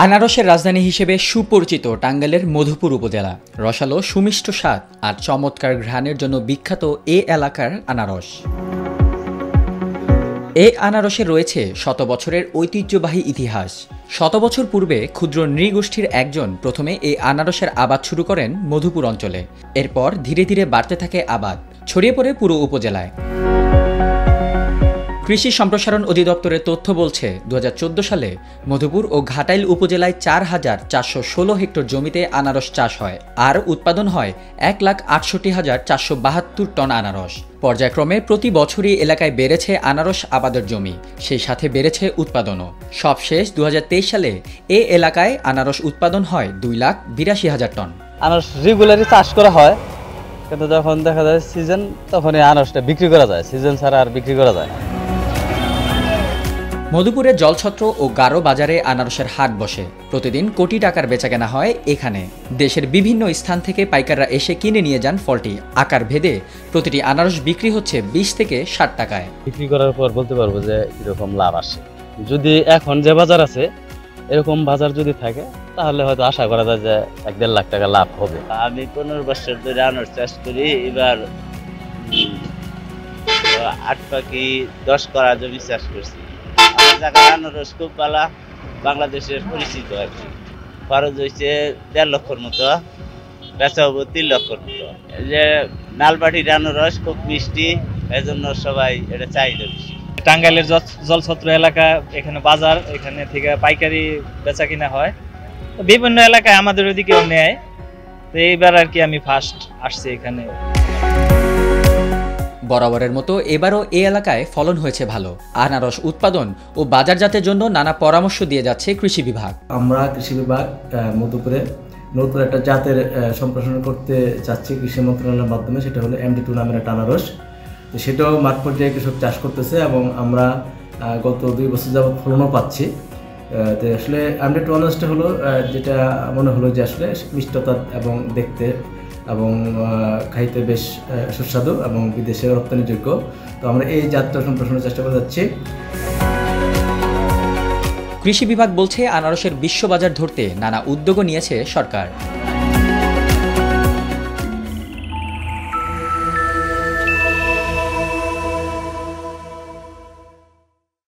আনারসের রাজধানী হিসেবে সুপরিচিত টাঙ্গাইলের মধুপুর উপজেলা রসালো সুমিষ্ট স্বাদ আর চমৎকার ঘ্রাণের জন্য বিখ্যাত এ এলাকার আনারস। এই আনারসে রয়েছে শত বছরের ঐতিহ্যবাহী ইতিহাস। শত বছর পূর্বে ক্ষুদ্র নৃগোষ্ঠীর একজন প্রথমে এই আনারসের আবাদ শুরু করেন মধুপুর অঞ্চলে। এরপর ধীরে ধীরে বাড়তে থাকে আবাদ, ছড়িয়ে পড়ে পুরো উপজেলায়। কৃষি সম্প্রসারণ অধিদপ্তরের তথ্য বলছে ২০১৪ সালে মধুপুর ও ঘাটাইল উপজেলায় ৪,৪১৬ হেক্টর জমিতে আনারস চাষ হয় আর উৎপাদন হয় ১,৬৮,৪৭২ টন আনারস। পর্যায়ক্রমে প্রতি বছরই এলাকায় বেড়েছে আনারস আবাদের জমি, সেই সাথে বেড়েছে উৎপাদনও। সবশেষ ২০২৩ সালে এ এলাকায় আনারস উৎপাদন হয় ২,৮২,০০০ টন। আনারস রেগুলারই চাষ করা হয়, কিন্তু যখন দেখা যায় সিজন তখনই আনারসটা বিক্রি করা যায়, সিজন ছাড়া আর বিক্রি করা যায় না। মধুপুরের জলছত্র ও গারো বাজারে আনারসের হাট বসে। প্রতিদিন কোটি টাকার বেচাকেনা হয় এখানে। দেশের বিভিন্ন স্থান থেকে পাইকাররা এসে কিনে নিয়ে যান ফলটি। আকার ভেদে প্রতিটি আনারস বিক্রি হচ্ছে ২০ থেকে ৬০ টাকায়। বিক্রি করার পর বলতে পারবো যে এরকম লাভ আসে। যদি এখন যে বাজার আছে এরকম বাজার যদি থাকে তাহলে হয়তো আশা করা যায় যে ১-১.৫ লাখ টাকা লাভ হবে। আমি ১৫ বছর ধরে আনারস চাষ করি। এবার ৮ পাখি ১০ করা জমি চাষ করছি। জায়গার আনারস খুব ভালো, বাংলাদেশের পরিচিত আর কি। খরচ হয়েছে ১.৫ লক্ষর মতো, বেচা হবো ৩ লক্ষর মতো। এই যে নালবাটির আনারস খুব মিষ্টি, এই জন্য সবাই এটা চাহিদা বেশি। টাঙ্গাইলের জলছত্র এলাকা, এখানে বাজার, এখানে থেকে পাইকারি বেচা কিনা হয়। বিভিন্ন এলাকায় আমাদের ওইদিকেও নেয়। তো এইবার আর কি আমি ফার্স্ট আসছি এখানে। বরাবরের মতো এবারও এ এলাকায় ফলন হয়েছে ভালো। আনারস উৎপাদন ও বাজারজাতের জন্য নানা পরামর্শ দিয়ে যাচ্ছে কৃষি বিভাগ। আমরা কৃষি বিভাগ মধুপুরে নতুন একটা জাতের সম্প্রসারণ করতে চাচ্ছি কৃষি মন্ত্রণালয়ের মাধ্যমে, সেটা হলো MD2 নামের একটা আনারস। তো সেটাও মাঠ পর্যায়ে কৃষক চাষ করতেছে এবং আমরা গত ২ বছর যাবৎ ফলনও পাচ্ছি। তো আসলে MD2 আনারসটা হলো যেটা মনে হলো যে আসলে মিষ্টতা এবং দেখতে এবং খাইতে বেশ সুস্বাদু এবং বিদেশে রপ্তানিযোগ্য। তো আমরা এই জাতটা সম্প্রসারণের চেষ্টা করে যাচ্ছি। কৃষি বিভাগ বলছে আনারসের বিশ্ববাজার ধরতে নানা উদ্যোগও নিয়েছে সরকার।